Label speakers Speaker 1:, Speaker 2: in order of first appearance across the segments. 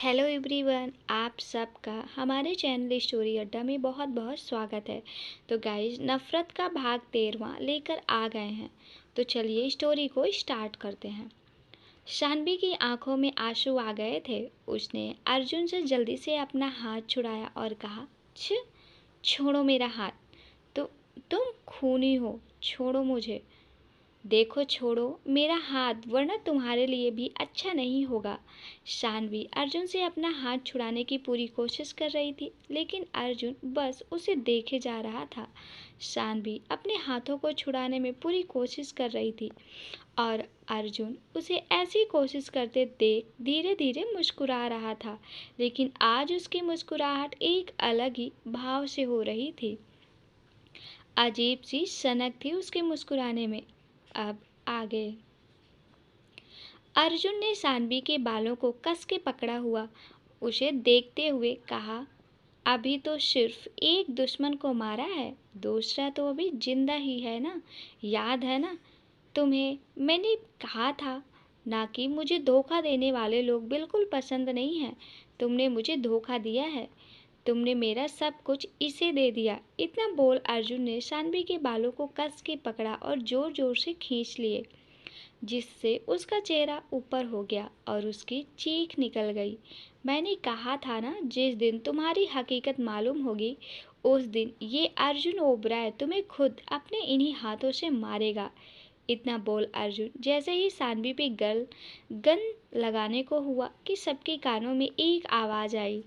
Speaker 1: Hello everyone, आप सबका हमारे चैनल स्टोरी अड्डा में बहुत बहुत स्वागत है। तो गाइस, नफ़रत का भाग 13वां लेकर आ गए हैं। तो चलिए स्टोरी को स्टार्ट करते हैं। शानवी की आंखों में आंसू आ गए थे। उसने अर्जुन से जल्दी से अपना हाथ छुड़ाया और कहा, छोड़ो मेरा हाथ। तो तुम खूनी हो, छोड़ो मुझे। देखो, छोड़ो मेरा हाथ, वरना तुम्हारे लिए भी अच्छा नहीं होगा। शानवी अर्जुन से अपना हाथ छुड़ाने की पूरी कोशिश कर रही थी, लेकिन अर्जुन बस उसे देखे जा रहा था। शानवी अपने हाथों को छुड़ाने में पूरी कोशिश कर रही थी और अर्जुन उसे ऐसी कोशिश करते देख धीरे धीरे मुस्कुरा रहा था। लेकिन आज उसकी मुस्कुराहट एक अलग ही भाव से हो रही थी। अजीब सी सनक थी उसके मुस्कुराने में। अब आगे। अर्जुन ने सानवी के बालों को कस के पकड़ा हुआ उसे देखते हुए कहा, अभी तो सिर्फ एक दुश्मन को मारा है, दूसरा तो अभी जिंदा ही है ना। याद है ना तुम्हें, मैंने कहा था ना कि मुझे धोखा देने वाले लोग बिल्कुल पसंद नहीं हैं। तुमने मुझे धोखा दिया है, तुमने मेरा सब कुछ इसे दे दिया। इतना बोल अर्जुन ने सानवी के बालों को कस के पकड़ा और जोर जोर से खींच लिए, जिससे उसका चेहरा ऊपर हो गया और उसकी चीख निकल गई। मैंने कहा था ना, जिस दिन तुम्हारी हकीकत मालूम होगी उस दिन ये अर्जुन ओबराय तुम्हें खुद अपने इन्हीं हाथों से मारेगा। इतना बोल अर्जुन जैसे ही सानवी पे गन लगाने को हुआ कि सबके कानों में एक आवाज़ आई,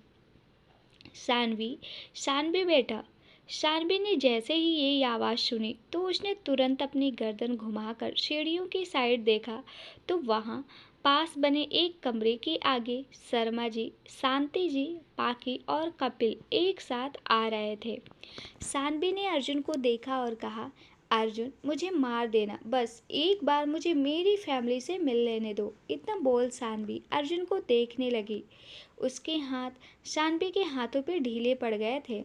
Speaker 1: सानवी, सानवी बेटा। सानवी ने जैसे ही ये आवाज़ सुनी तो उसने तुरंत अपनी गर्दन घुमाकर सीढ़ियों की साइड देखा तो वहाँ पास बने एक कमरे के आगे शर्मा जी, शांति जी, पाकी और कपिल एक साथ आ रहे थे। सानवी ने अर्जुन को देखा और कहा, अर्जुन, मुझे मार देना, बस एक बार मुझे मेरी फैमिली से मिल लेने दो। इतना बोल सानवी अर्जुन को देखने लगी। उसके हाथ सानवी के हाथों पे ढीले पड़ गए थे।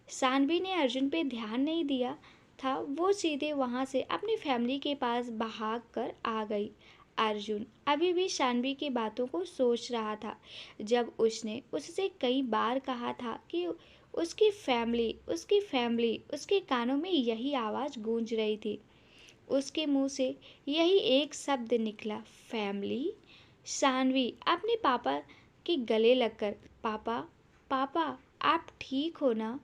Speaker 1: सानवी ने अर्जुन पे ध्यान नहीं दिया था, वो सीधे वहाँ से अपनी फैमिली के पास भाग कर आ गई। अर्जुन अभी भी सानवी की बातों को सोच रहा था, जब उसने उससे कई बार कहा था कि उसकी फैमिली, उसके कानों में यही आवाज़ गूंज रही थी। उसके मुंह से यही एक शब्द निकला, फैमिली। सानवी अपने पापा के गले लगकर, पापा, पापा, आप ठीक हो ना,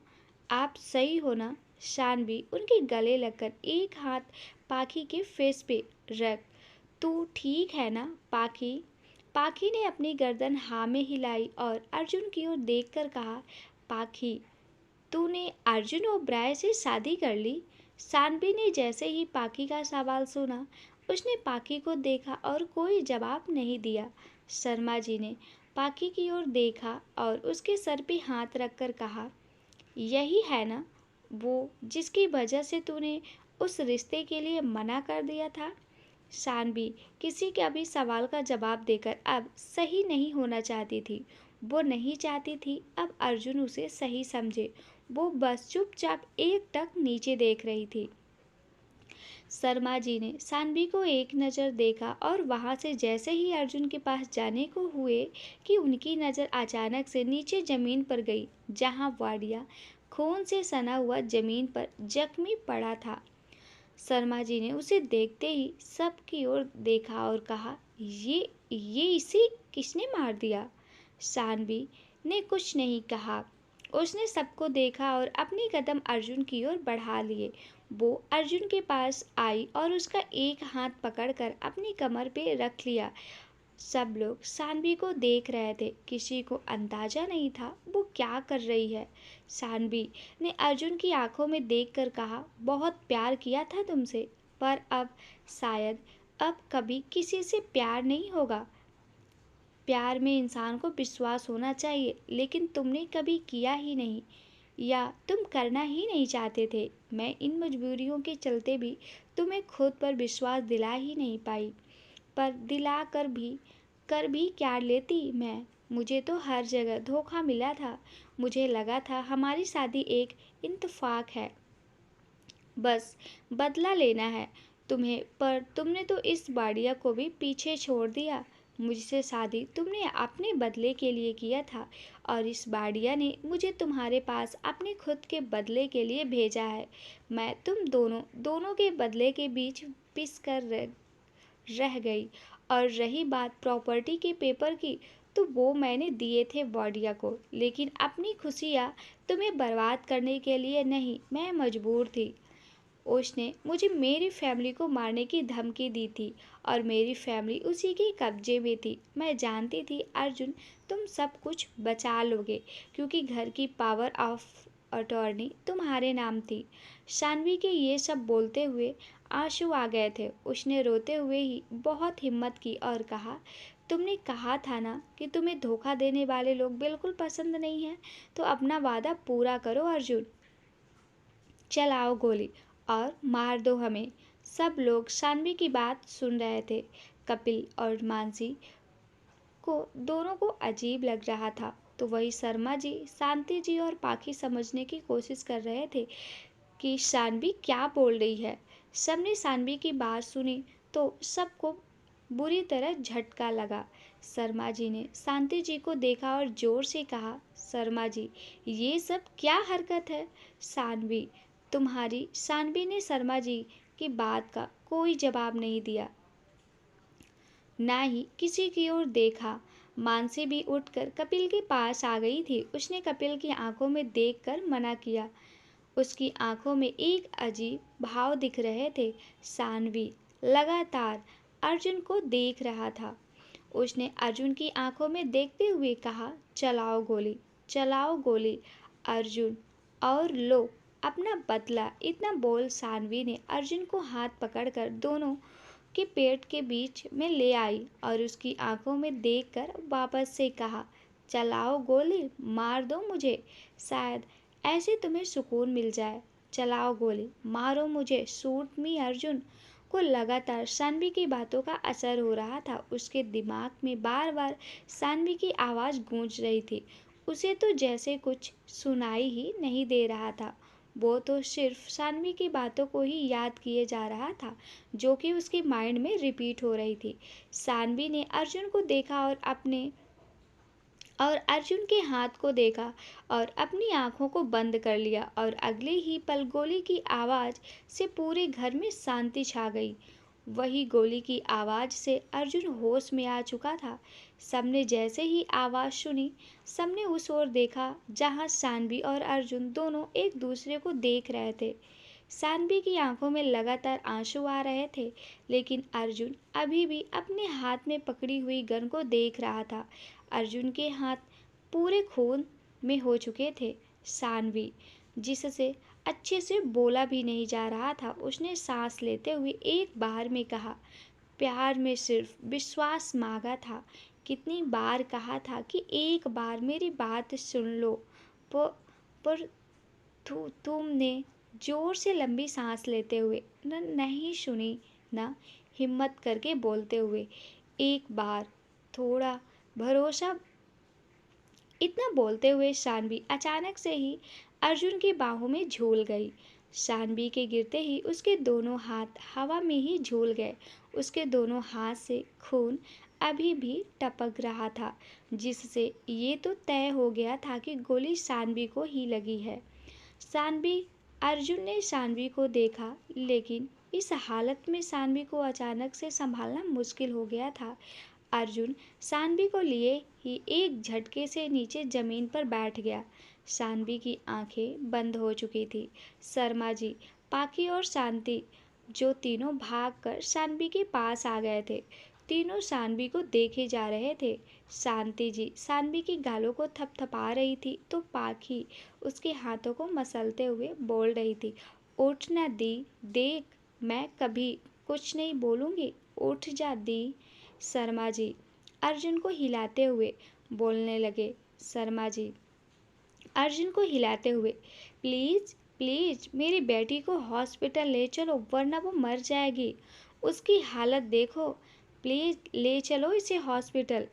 Speaker 1: आप सही हो ना। शानवी उनके गले लगकर एक हाथ पाखी के फेस पे रख, तू ठीक है ना पाखी। पाखी ने अपनी गर्दन हाँ में हिलाई और अर्जुन की ओर देखकर कहा, पाखी, तूने अर्जुन ओबराय से शादी कर ली। सानवी ने जैसे ही पाखी का सवाल सुना उसने पाखी को देखा और कोई जवाब नहीं दिया। शर्मा जी ने पाखी की ओर देखा और उसके सर पे हाथ रखकर कहा, यही है ना वो जिसकी वजह से तूने उस रिश्ते के लिए मना कर दिया था। सानवी किसी के भी सवाल का जवाब देकर अब सही नहीं होना चाहती थी। वो नहीं चाहती थी अब अर्जुन उसे सही समझे। वो बस चुपचाप एकटक नीचे देख रही थी। शर्मा जी ने सानवी को एक नज़र देखा और वहां से जैसे ही अर्जुन के पास जाने को हुए कि उनकी नज़र अचानक से नीचे जमीन पर गई, जहां वाडिया खून से सना हुआ जमीन पर जख्मी पड़ा था। शर्मा जी ने उसे देखते ही सबकी ओर देखा और कहा, ये इसे किसने मार दिया। सानवी ने कुछ नहीं कहा। उसने सबको देखा और अपने कदम अर्जुन की ओर बढ़ा लिए। वो अर्जुन के पास आई और उसका एक हाथ पकड़कर अपनी कमर पे रख लिया। सब लोग सानवी को देख रहे थे, किसी को अंदाजा नहीं था वो क्या कर रही है। सानवी ने अर्जुन की आंखों में देखकर कहा, बहुत प्यार किया था तुमसे, पर अब शायद अब कभी किसी से प्यार नहीं होगा। प्यार में इंसान को विश्वास होना चाहिए, लेकिन तुमने कभी किया ही नहीं, या तुम करना ही नहीं चाहते थे। मैं इन मजबूरियों के चलते भी तुम्हें खुद पर विश्वास दिला ही नहीं पाई, पर दिला कर भी क्या लेती मैं। मुझे तो हर जगह धोखा मिला था। मुझे लगा था हमारी शादी एक इत्तेफाक है, बस बदला लेना है तुम्हें, पर तुमने तो इस बाड़िया को भी पीछे छोड़ दिया। मुझसे शादी तुमने अपने बदले के लिए किया था और इस बाड़िया ने मुझे तुम्हारे पास अपने खुद के बदले के लिए भेजा है। मैं तुम दोनों दोनों के बदले के बीच पिस कर रह गई। और रही बात प्रॉपर्टी के पेपर की, तो वो मैंने दिए थे वाडिया को, लेकिन अपनी खुशियाँ तुम्हें बर्बाद करने के लिए नहीं, मैं मजबूर थी। उसने मुझे मेरी फैमिली को मारने की धमकी दी थी और मेरी फैमिली उसी के कब्जे में थी। मैं जानती थी अर्जुन तुम सब कुछ बचा लोगे, क्योंकि घर की पावर ऑफ अटॉर्नी तुम्हारे नाम थी। शानवी के ये सब बोलते हुए आंसू आ गए थे। उसने रोते हुए ही बहुत हिम्मत की और कहा, तुमने कहा था ना कि तुम्हें धोखा देने वाले लोग बिल्कुल पसंद नहीं हैं, तो अपना वादा पूरा करो अर्जुन। चलाओ गोली और मार दो हमें। सब लोग शानवी की बात सुन रहे थे। कपिल और मानसी को दोनों को अजीब लग रहा था, तो वही शर्मा जी, शांति जी और पाखी समझने की कोशिश कर रहे थे कि शानवी क्या बोल रही है। सबने शानवी की बात सुनी तो सबको बुरी तरह झटका लगा। शर्मा जी ने शांति जी को देखा और जोर से कहा, शर्मा जी, ये सब क्या हरकत है। शानवी तुम्हारी शानवी ने शर्मा जी की बात का कोई जवाब नहीं दिया, ना ही किसी की ओर देखा। मानसी भी उठकर कपिल के पास आ गई थी। उसने कपिल की आंखों में देखकर मना किया। उसकी आंखों में एक अजीब भाव दिख रहे थे। सानवी लगातार अर्जुन को देख रहा था। उसने अर्जुन की आंखों में देखते हुए कहा, चलाओ गोली, चलाओ गोली अर्जुन, और लो अपना बदला। इतना बोल सानवी ने अर्जुन को हाथ पकड़कर दोनों के पेट के बीच में ले आई और उसकी आंखों में देखकर वापस से कहा, चलाओ गोली, मार दो मुझे, शायद ऐसे तुम्हें सुकून मिल जाए। चलाओ गोली, मारो मुझे, शूट मी अर्जुन। को लगातार सानवी की बातों का असर हो रहा था। उसके दिमाग में बार बार सानवी की आवाज़ गूंज रही थी। उसे तो जैसे कुछ सुनाई ही नहीं दे रहा था। वो तो सिर्फ सानवी की बातों को ही याद किए जा रहा था, जो कि उसके माइंड में रिपीट हो रही थी। सानवी ने अर्जुन को देखा और अर्जुन के हाथ को देखा और अपनी आंखों को बंद कर लिया, और अगले ही पल गोली की आवाज़ से पूरे घर में शांति छा गई। वही गोली की आवाज़ से अर्जुन होश में आ चुका था। सबने जैसे ही आवाज़ सुनी, सबने उस ओर देखा जहां सानवी और अर्जुन दोनों एक दूसरे को देख रहे थे। सानवी की आंखों में लगातार आंसू आ रहे थे, लेकिन अर्जुन अभी भी अपने हाथ में पकड़ी हुई गन को देख रहा था। अर्जुन के हाथ पूरे खून में हो चुके थे। सानवी, जिससे अच्छे से बोला भी नहीं जा रहा था, उसने सांस लेते हुए एक बार में कहा, प्यार में सिर्फ विश्वास मांगा था। कितनी बार कहा था कि एक बार मेरी बात सुन लो, पर तुमने जोर से लंबी सांस लेते हुए नहीं सुनी ना, हिम्मत करके बोलते हुए, एक बार, थोड़ा भरोसा। इतना बोलते हुए शानवी अचानक से ही अर्जुन की बाहों में झूल गई। शानवी के गिरते ही उसके दोनों हाथ हवा में ही झूल गए। उसके दोनों हाथ से खून अभी भी टपक रहा था, जिससे ये तो तय हो गया था कि गोली शानवी को ही लगी है। सानवी अर्जुन ने सानवी को देखा, लेकिन इस हालत में सानवी को अचानक से संभालना मुश्किल हो गया था। अर्जुन सानवी को लिए ही एक झटके से नीचे जमीन पर बैठ गया। सानवी की आंखें बंद हो चुकी थी। शर्मा जी, पाखी और शांति, जो तीनों भागकर सानवी के पास आ गए थे, तीनों सानवी को देखे जा रहे थे। शांति जी सानवी की गालों को थपथपा रही थी, तो पाखी उसके हाथों को मसलते हुए बोल रही थी, उठ ना दी, देख मैं कभी कुछ नहीं बोलूँगी, उठ जा दी। शर्मा जी अर्जुन को हिलाते हुए बोलने लगे, शर्मा जी अर्जुन को हिलाते हुए, प्लीज़ प्लीज़ मेरी बेटी को हॉस्पिटल ले चलो, वरना वो मर जाएगी। उसकी हालत देखो, प्लीज़ ले चलो इसे हॉस्पिटल।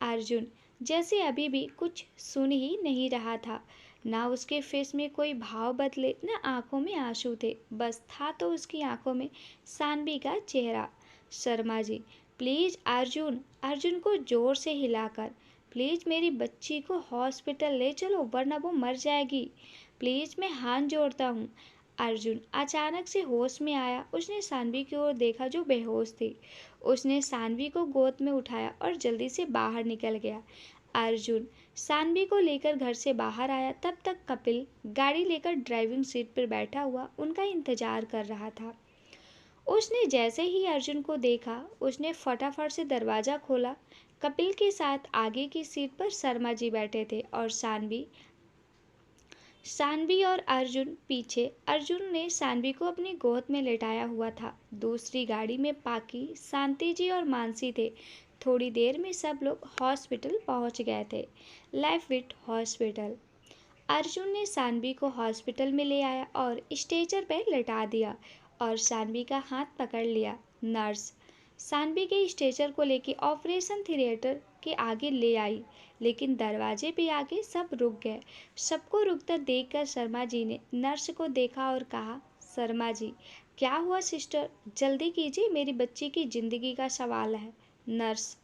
Speaker 1: अर्जुन जैसे अभी भी कुछ सुन ही नहीं रहा था। ना उसके फेस में कोई भाव बदले, ना आंखों में आंसू थे, बस था तो उसकी आंखों में सानवी का चेहरा। शर्मा जी प्लीज़ अर्जुन, अर्जुन को ज़ोर से हिलाकर। प्लीज़ मेरी बच्ची को हॉस्पिटल ले चलो वरना वो मर जाएगी। प्लीज़ मैं हाथ जोड़ता हूँ। अर्जुन अचानक से होश में आया। उसने सानवी की ओर देखा जो बेहोश थी। उसने सानवी को गोद में उठाया और जल्दी से बाहर निकल गया। अर्जुन सानवी को लेकर घर से बाहर आया। तब तक कपिल गाड़ी लेकर ड्राइविंग सीट पर बैठा हुआ उनका इंतजार कर रहा था। उसने जैसे ही अर्जुन को देखा, उसने फटाफट से दरवाज़ा खोला। कपिल के साथ आगे की सीट पर शर्मा जी बैठे थे और सानवी सानवी और अर्जुन पीछे। अर्जुन ने सानवी को अपनी गोद में लेटाया हुआ था। दूसरी गाड़ी में पाकी, शांति जी और मानसी थे। थोड़ी देर में सब लोग हॉस्पिटल पहुंच गए थे। लाइफविट हॉस्पिटल। अर्जुन ने सानवी को हॉस्पिटल में ले आया और स्ट्रेचर पर लेटा दिया और सानवी का हाथ पकड़ लिया। नर्स सानवी के स्ट्रेचर को लेकर ऑपरेशन थिएटर के आगे ले आई, लेकिन दरवाजे पे आके सब रुक गए। सबको रुकता देखकर शर्मा जी ने नर्स को देखा और कहा, शर्मा जी, क्या हुआ सिस्टर? जल्दी कीजिए, मेरी बच्ची की जिंदगी का सवाल है। नर्स,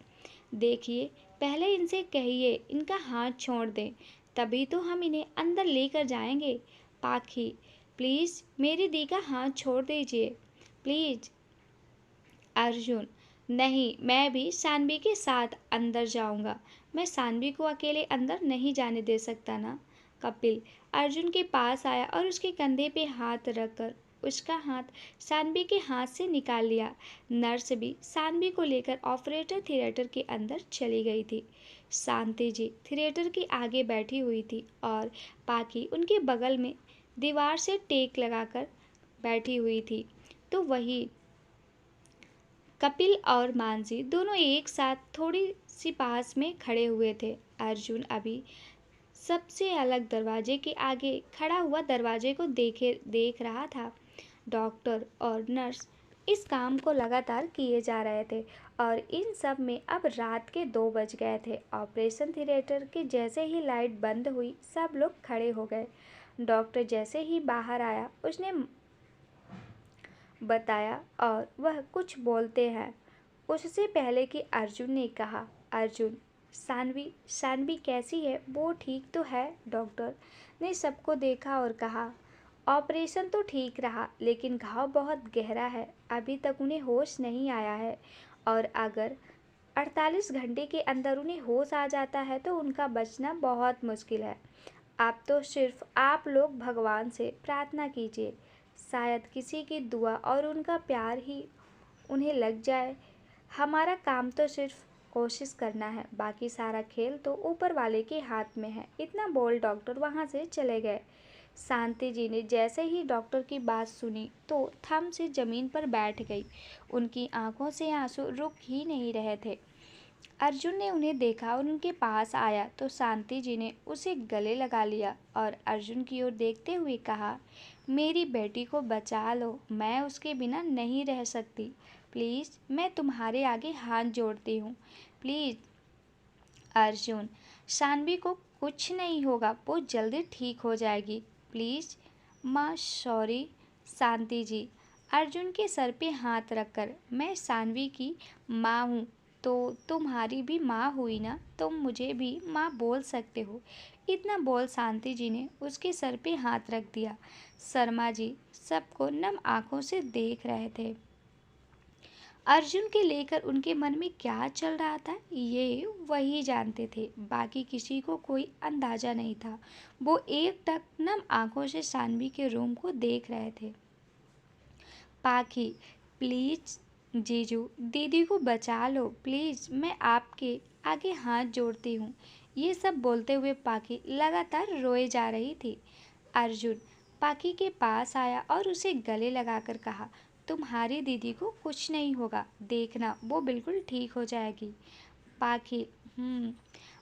Speaker 1: देखिए, पहले इनसे कहिए इनका हाथ छोड़ दें, तभी तो हम इन्हें अंदर लेकर जाएंगे। पाखी, प्लीज़ मेरी दी का हाथ छोड़ दीजिए, प्लीज़। अर्जुन, नहीं, मैं भी सानवी के साथ अंदर जाऊंगा। मैं सानवी को अकेले अंदर नहीं जाने दे सकता ना। कपिल अर्जुन के पास आया और उसके कंधे पे हाथ रखकर उसका हाथ सानवी के हाथ से निकाल लिया। नर्स भी सानवी को लेकर ऑपरेटर थिएटर के अंदर चली गई थी। शांति जी थिएटर के आगे बैठी हुई थी और पाकी उनके बगल में दीवार से टेक लगाकर बैठी हुई थी। तो वही कपिल और मानसी दोनों एक साथ थोड़ी सी पास में खड़े हुए थे। अर्जुन अभी सबसे अलग दरवाजे के आगे खड़ा हुआ दरवाजे को देख रहा था। डॉक्टर और नर्स इस काम को लगातार किए जा रहे थे और इन सब में अब रात के 2 बज गए थे। ऑपरेशन थिएटर के जैसे ही लाइट बंद हुई, सब लोग खड़े हो गए। डॉक्टर जैसे ही बाहर आया, उसने बताया और वह कुछ बोलते हैं उससे पहले कि अर्जुन ने कहा, अर्जुन, सानवी सानवी कैसी है? वो ठीक तो है? डॉक्टर ने सबको देखा और कहा, ऑपरेशन तो ठीक रहा, लेकिन घाव बहुत गहरा है। अभी तक उन्हें होश नहीं आया है और अगर 48 घंटे के अंदर उन्हें होश आ जाता है तो उनका बचना बहुत मुश्किल है। आप तो सिर्फ आप लोग भगवान से प्रार्थना कीजिए, शायद किसी की दुआ और उनका प्यार ही उन्हें लग जाए। हमारा काम तो सिर्फ कोशिश करना है, बाकी सारा खेल तो ऊपर वाले के हाथ में है। इतना बोल डॉक्टर वहाँ से चले गए। शांति जी ने जैसे ही डॉक्टर की बात सुनी तो थम से जमीन पर बैठ गई। उनकी आंखों से आंसू रुक ही नहीं रहे थे। अर्जुन ने उन्हें देखा और उनके पास आया तो शांति जी ने उसे गले लगा लिया और अर्जुन की ओर देखते हुए कहा, मेरी बेटी को बचा लो, मैं उसके बिना नहीं रह सकती। प्लीज़, मैं तुम्हारे आगे हाथ जोड़ती हूँ, प्लीज़। अर्जुन, शानवी को कुछ नहीं होगा, वो जल्दी ठीक हो जाएगी, प्लीज़। माँ सॉरी। शांति जी अर्जुन के सर पे हाथ रखकर, मैं शानवी की माँ हूँ तो तुम्हारी भी माँ हुई ना, तुम मुझे भी माँ बोल सकते हो। इतना बोल शांति जी ने उसके सर पे हाथ रख दिया। शर्मा जी सबको नम आंखों से देख रहे थे। अर्जुन के लेकर उनके मन में क्या चल रहा था ये वही जानते थे, बाकी किसी को कोई अंदाजा नहीं था। वो एकटक नम आंखों से सानवी के रूम को देख रहे थे। पाखी, प्लीज जीजू दीदी को बचा लो, प्लीज, मैं आपके आगे हाथ जोड़ती हूँ। ये सब बोलते हुए पाखी लगातार रोए जा रही थी। अर्जुन पाखी के पास आया और उसे गले लगाकर कहा, तुम्हारी दीदी को कुछ नहीं होगा, देखना वो बिल्कुल ठीक हो जाएगी। पाखी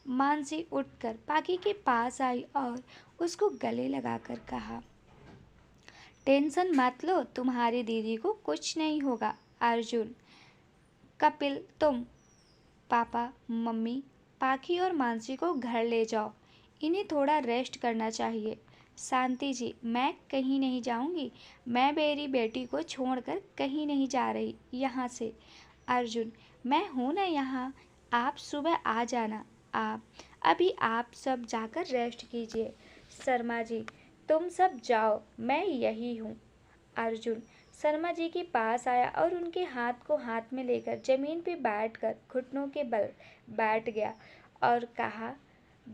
Speaker 1: मानसी उठकर पाखी के पास आई और उसको गले लगाकर कहा, टेंशन मत लो, तुम्हारी दीदी को कुछ नहीं होगा। अर्जुन, कपिल, तुम पापा मम्मी पाखी और मानसी को घर ले जाओ, इन्हें थोड़ा रेस्ट करना चाहिए। शांति जी, मैं कहीं नहीं जाऊंगी, मैं मेरी बेटी को छोड़कर कहीं नहीं जा रही यहाँ से। अर्जुन, मैं हूँ ना यहाँ, आप सुबह आ जाना। आप अभी आप सब जाकर रेस्ट कीजिए। शर्मा जी, तुम सब जाओ, मैं यही हूँ। अर्जुन शर्मा जी के पास आया और उनके हाथ को हाथ में लेकर जमीन पे बैठकर घुटनों के बल बैठ गया और कहा,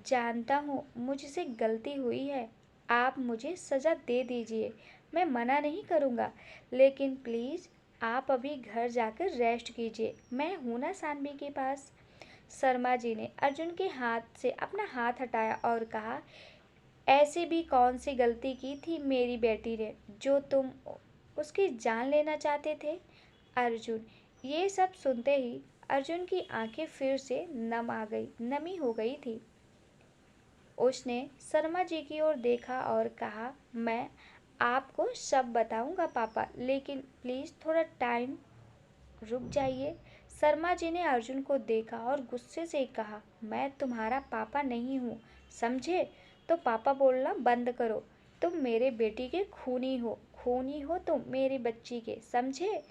Speaker 1: जानता हूँ मुझसे गलती हुई है, आप मुझे सज़ा दे दीजिए, मैं मना नहीं करूँगा, लेकिन प्लीज़ आप अभी घर जाकर रेस्ट कीजिए, मैं हूँ ना सानवी के पास। शर्मा जी ने अर्जुन के हाथ से अपना हाथ हटाया और कहा, ऐसी भी कौन सी गलती की थी मेरी बेटी ने जो तुम उसकी जान लेना चाहते थे। अर्जुन ये सब सुनते ही अर्जुन की आंखें फिर से नमी हो गई थी। उसने शर्मा जी की ओर देखा और कहा, मैं आपको सब बताऊंगा पापा, लेकिन प्लीज़ थोड़ा टाइम रुक जाइए। शर्मा जी ने अर्जुन को देखा और गुस्से से कहा, मैं तुम्हारा पापा नहीं हूँ, समझे? तो पापा बोलना बंद करो। तुम मेरे बेटी के खूनी हो तुम मेरी बच्ची के, समझे?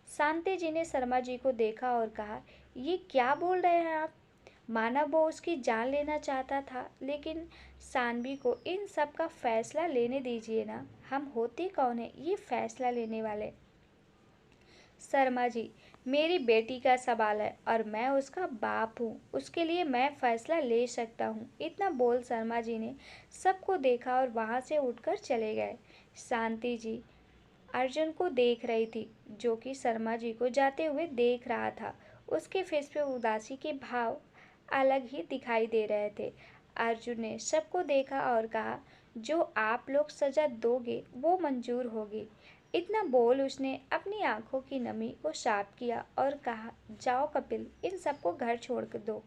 Speaker 1: शांति जी ने शर्मा जी को देखा और कहा, ये क्या बोल रहे हैं आप? माना वो उसकी जान लेना चाहता था, लेकिन सानवी को इन सब का फैसला लेने दीजिए ना, हम होते कौन है ये फैसला लेने वाले। शर्मा जी, मेरी बेटी का सवाल है और मैं उसका बाप हूँ, उसके लिए मैं फैसला ले सकता हूँ। इतना बोल शर्मा जी ने सबको देखा और वहाँ से उठकर चले गए। शांति जी अर्जुन को देख रही थी, जो कि शर्मा जी को जाते हुए देख रहा था। उसके फेस पे उदासी के भाव अलग ही दिखाई दे रहे थे। अर्जुन ने सबको देखा और कहा, जो आप लोग सजा दोगे वो मंजूर होगी। इतना बोल उसने अपनी आंखों की नमी को साफ किया और कहा, जाओ कपिल, इन सबको घर छोड़ दो।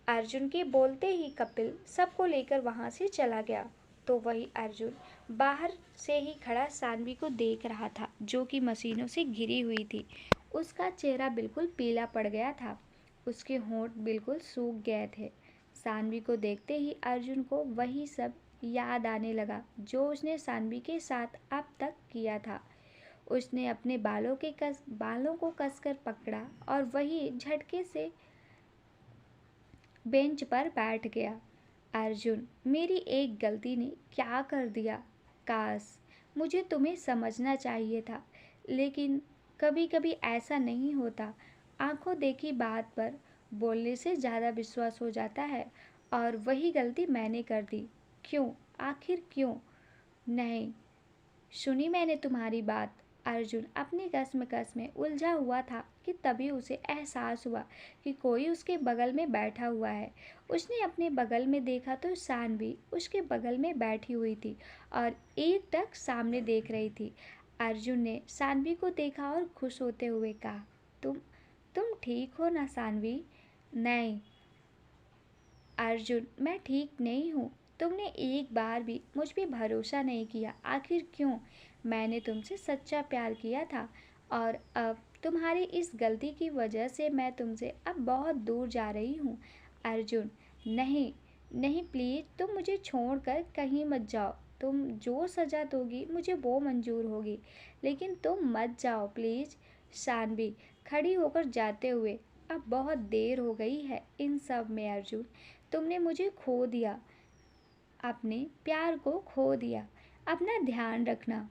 Speaker 1: अर्जुन के बोलते ही कपिल सबको लेकर वहां से चला गया। तो वही अर्जुन बाहर से ही खड़ा सानवी को देख रहा था, जो कि मशीनों से घिरी हुई थी। उसका चेहरा बिल्कुल पीला पड़ गया था, उसके होंठ बिल्कुल सूख गए थे। सानवी को देखते ही अर्जुन को वही सब याद आने लगा जो उसने सानवी के साथ अब तक किया था। उसने अपने बालों को कसकर पकड़ा और वही झटके से बेंच पर बैठ गया। अर्जुन, मेरी एक गलती ने क्या कर दिया। काश मुझे तुम्हें समझना चाहिए था, लेकिन कभी कभी ऐसा नहीं होता। आंखों देखी बात पर बोलने से ज़्यादा विश्वास हो जाता है, और वही गलती मैंने कर दी। क्यों? आखिर क्यों? नहीं सुनी मैंने तुम्हारी बात। अर्जुन अपनी कसमकस में उलझा हुआ था कि तभी उसे एहसास हुआ कि कोई उसके बगल में बैठा हुआ है। उसने अपने बगल में देखा तो सानवी उसके बगल में बैठी हुई थी और एकटक सामने देख रही थी। अर्जुन ने सानवी को देखा और खुश होते हुए कहा, तुम ठीक हो ना सानवी? नहीं अर्जुन, मैं ठीक नहीं हूँ। तुमने एक बार भी मुझ पे भरोसा नहीं किया। आखिर क्यों? मैंने तुमसे सच्चा प्यार किया था, और अब तुम्हारी इस गलती की वजह से मैं तुमसे अब बहुत दूर जा रही हूँ। अर्जुन, नहीं नहीं, प्लीज़ तुम मुझे छोड़कर कहीं मत जाओ। तुम जो सज़ा दोगी मुझे वो मंजूर होगी, लेकिन तुम मत जाओ प्लीज़। शानवी खड़ी होकर जाते हुए, अब बहुत देर हो गई है इन सब में अर्जुन, तुमने मुझे खो दिया, अपने प्यार को खो दिया। अपना ध्यान रखना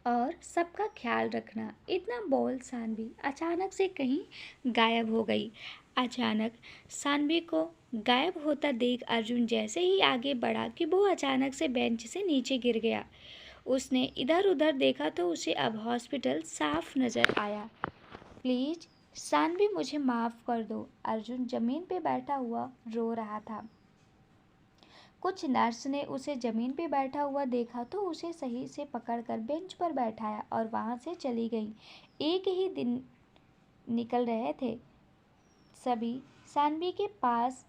Speaker 1: और सबका ख्याल रखना। इतना बोल सानवी अचानक से कहीं गायब हो गई। अचानक सानवी को गायब होता देख अर्जुन जैसे ही आगे बढ़ा कि वो अचानक से बेंच से नीचे गिर गया। उसने इधर उधर देखा तो उसे अब हॉस्पिटल साफ नजर आया। प्लीज सानवी, मुझे माफ कर दो। अर्जुन जमीन पे बैठा हुआ रो रहा था। कुछ नर्स ने उसे जमीन पे बैठा हुआ देखा तो उसे सही से पकड़कर बेंच पर बैठाया और वहां से चली गई। एक ही दिन निकल रहे थे। सभी सानवी के पास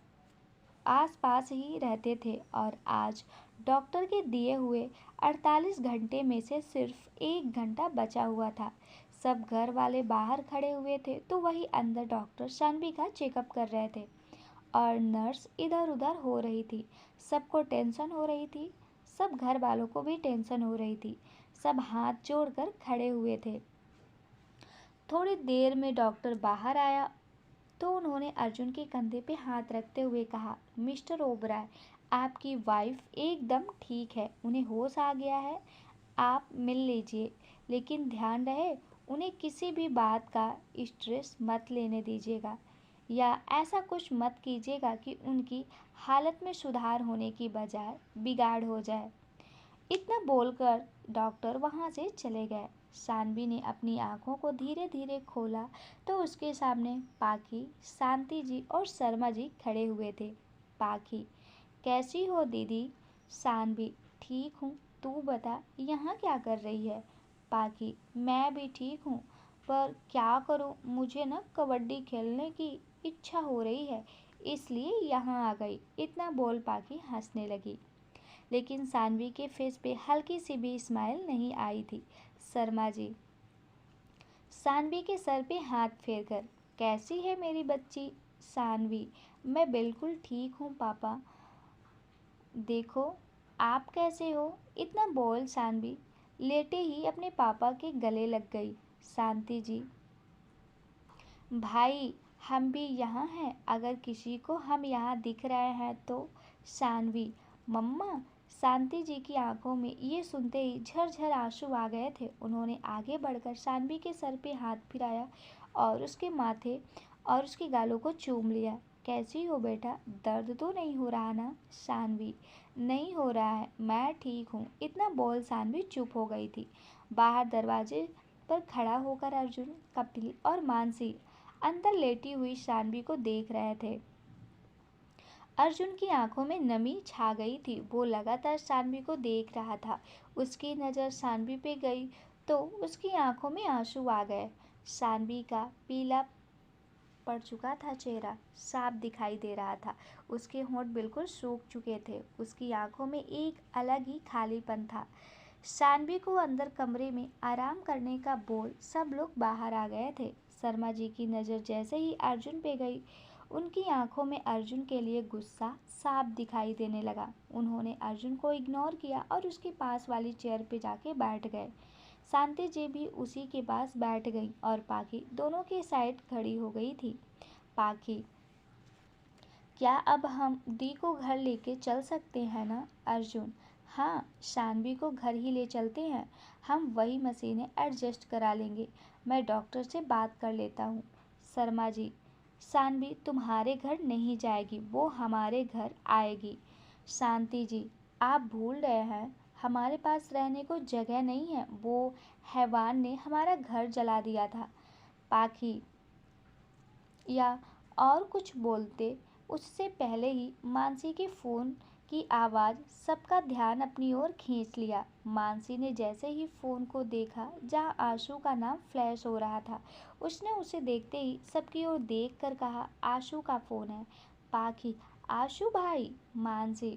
Speaker 1: आस पास ही रहते थे, और आज डॉक्टर के दिए हुए 48 घंटे में से सिर्फ 1 घंटा बचा हुआ था। सब घर वाले बाहर खड़े हुए थे तो वही अंदर डॉक्टर सानवी का चेकअप कर रहे थे, और नर्स इधर उधर हो रही थी। सबको टेंशन हो रही थी, सब घर वालों को भी टेंशन हो रही थी। सब हाथ जोड़कर खड़े हुए थे। थोड़ी देर में डॉक्टर बाहर आया तो उन्होंने अर्जुन के कंधे पे हाथ रखते हुए कहा, मिस्टर ओबराय, आपकी वाइफ एकदम ठीक है, उन्हें होश आ गया है, आप मिल लीजिए, लेकिन ध्यान रहे उन्हें किसी भी बात का स्ट्रेस मत लेने दीजिएगा या ऐसा कुछ मत कीजिएगा कि उनकी हालत में सुधार होने की बजाय बिगाड़ हो जाए। इतना बोलकर डॉक्टर वहां से चले गए। सानवी ने अपनी आंखों को धीरे धीरे खोला तो उसके सामने पाखी, शांति जी और शर्मा जी खड़े हुए थे। पाखी, कैसी हो दीदी? सानवी, ठीक हूँ, तू बता यहाँ क्या कर रही है? पाखी, मैं भी ठीक हूँ, पर क्या करूँ, मुझे ना कबड्डी खेलने की इच्छा हो रही है, इसलिए यहाँ आ गई। इतना बोल पाखी हंसने लगी, लेकिन सानवी के फेस पे हल्की सी भी स्माइल नहीं आई थी। शर्मा जी सानवी के सर पे हाथ फेरकर, कैसी है मेरी बच्ची? सानवी, मैं बिल्कुल ठीक हूँ पापा, देखो आप कैसे हो? इतना बोल सानवी लेटे ही अपने पापा के गले लग गई। शांति जी, भाई हम भी यहाँ हैं, अगर किसी को हम यहाँ दिख रहे हैं तो। सानवी, मम्मा। शांति जी की आंखों में ये सुनते ही झरझर आंसू आ गए थे। उन्होंने आगे बढ़कर सानवी के सर पे हाथ फिराया और उसके माथे और उसके गालों को चूम लिया। कैसी हो बेटा, दर्द तो नहीं हो रहा ना? सानवी, नहीं हो रहा है, मैं ठीक हूँ। इतना बोल सानवी चुप हो गई थी। बाहर दरवाजे पर खड़ा होकर अर्जुन, कपिल और मानसी अंदर लेटी हुई शानवी को देख रहे थे। अर्जुन की आंखों में नमी छा गई थी। वो लगातार शानवी को देख रहा था। उसकी नज़र शानवी पे गई तो उसकी आंखों में आंसू आ गए। शानवी का पीला पड़ चुका था चेहरा साफ दिखाई दे रहा था। उसके होंठ बिल्कुल सूख चुके थे। उसकी आंखों में एक अलग ही खालीपन था। शानवी को अंदर कमरे में आराम करने का बोल सब लोग बाहर आ गए थे। शर्मा जी की नज़र जैसे ही अर्जुन पे गई, उनकी आंखों में अर्जुन के लिए गुस्सा साफ दिखाई देने लगा। उन्होंने अर्जुन को इग्नोर किया और उसके पास वाली चेयर पे जाके बैठ गए। शांति जी भी उसी के पास बैठ गई और पाखी दोनों के साइड खड़ी हो गई थी। पाखी, क्या अब हम दी को घर लेके चल सकते हैं ना? अर्जुन, हाँ, शानवी को घर ही ले चलते हैं, हम वही मशीनें एडजस्ट करा लेंगे, मैं डॉक्टर से बात कर लेता हूँ। शर्मा जी, शानवी तुम्हारे घर नहीं जाएगी, वो हमारे घर आएगी। शांति जी, आप भूल रहे हैं, हमारे पास रहने को जगह नहीं है, वो हैवान ने हमारा घर जला दिया था। पाखी, या और कुछ बोलते उससे पहले ही मानसी के फ़ोन की आवाज़ सबका ध्यान अपनी ओर खींच लिया। मानसी ने जैसे ही फ़ोन को देखा जहां आशु का नाम फ्लैश हो रहा था, उसने उसे देखते ही सबकी ओर देख कर कहा, आशु का फ़ोन है। पाखी, आशु भाई? मानसी,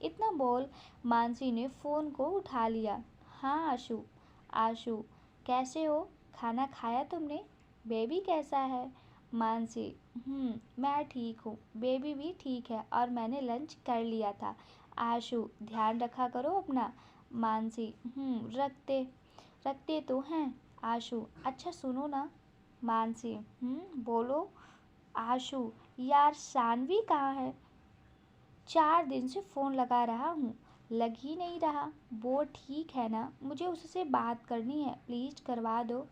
Speaker 1: इतना बोल मानसी ने फ़ोन को उठा लिया। हाँ आशु। आशु, कैसे हो? खाना खाया तुमने? बेबी कैसा है? मानसी, मैं ठीक हूँ, बेबी भी ठीक है और मैंने लंच कर लिया था। आशु, ध्यान रखा करो अपना। मानसी, रखते रखते तो हैं। आशु, अच्छा सुनो ना। मानसी, बोलो। आशु, यार शानवी कहाँ है? 4 दिन से फ़ोन लगा रहा हूँ, लग ही नहीं रहा। वो ठीक है ना? मुझे उससे बात करनी है, प्लीज़ करवा दो।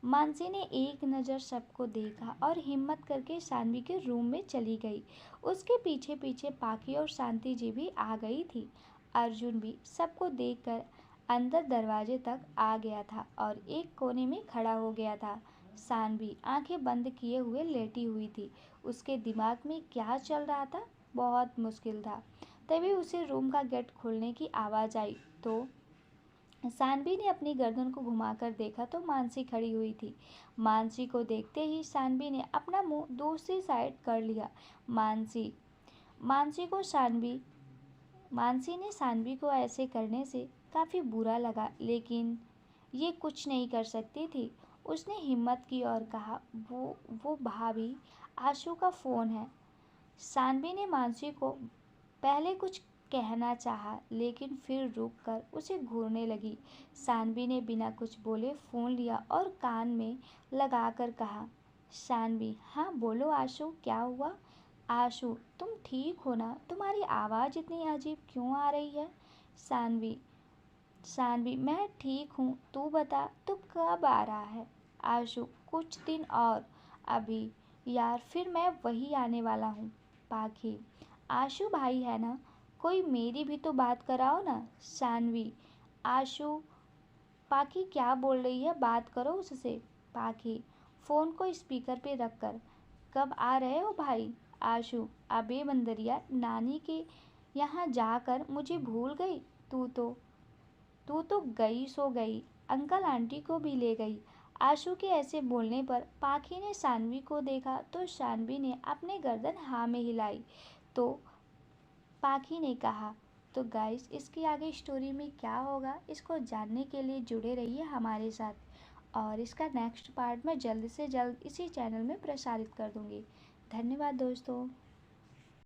Speaker 1: मानसी ने एक नज़र सबको देखा और हिम्मत करके शानवी के रूम में चली गई। उसके पीछे पीछे पाखी और शांति जी भी आ गई थी। अर्जुन भी सबको देखकर अंदर दरवाजे तक आ गया था और एक कोने में खड़ा हो गया था। शानवी आंखें बंद किए हुए लेटी हुई थी। उसके दिमाग में क्या चल रहा था, बहुत मुश्किल था। तभी उसे रूम का गेट खोलने की आवाज़ आई तो सानवी ने अपनी गर्दन को घुमाकर देखा तो मानसी खड़ी हुई थी। मानसी को देखते ही सानवी ने अपना मुंह दूसरी साइड कर लिया। मानसी मानसी को सानवी मानसी ने सानवी को ऐसे करने से काफ़ी बुरा लगा, लेकिन ये कुछ नहीं कर सकती थी। उसने हिम्मत की और कहा, वो भाभी, आशु का फ़ोन है। सानवी ने मानसी को पहले कुछ कहना चाहा, लेकिन फिर रुक कर उसे घूरने लगी। सानवी ने बिना कुछ बोले फ़ोन लिया और कान में लगाकर कहा, सानवी, हाँ बोलो आशु, क्या हुआ? आशु, तुम ठीक हो ना? तुम्हारी आवाज़ इतनी अजीब क्यों आ रही है? सानवी सानवी, मैं ठीक हूँ, तू बता तू कब आ रहा है? आशु, कुछ दिन और, अभी। यार फिर मैं वही आने वाला हूँ। पाखी, आशु भाई है ना, कोई मेरी भी तो बात कराओ ना। सानवी, आशु, पाखी क्या बोल रही है, बात करो उससे। पाखी, फ़ोन को स्पीकर पे रखकर, कब आ रहे हो भाई? आशु, अबे बंदरिया, नानी के यहाँ जाकर मुझे भूल गई? तू तो गई सो गई, अंकल आंटी को भी ले गई। आशु के ऐसे बोलने पर पाखी ने सानवी को देखा तो सानवी ने अपने गर्दन हाँ में हिलाई। तो पाखी ने कहा, तो गाइस इसकी आगे स्टोरी में क्या होगा, इसको जानने के लिए जुड़े रहिए हमारे साथ, और इसका नेक्स्ट पार्ट मैं जल्द से जल्द इसी चैनल में प्रसारित कर दूंगी। धन्यवाद दोस्तों।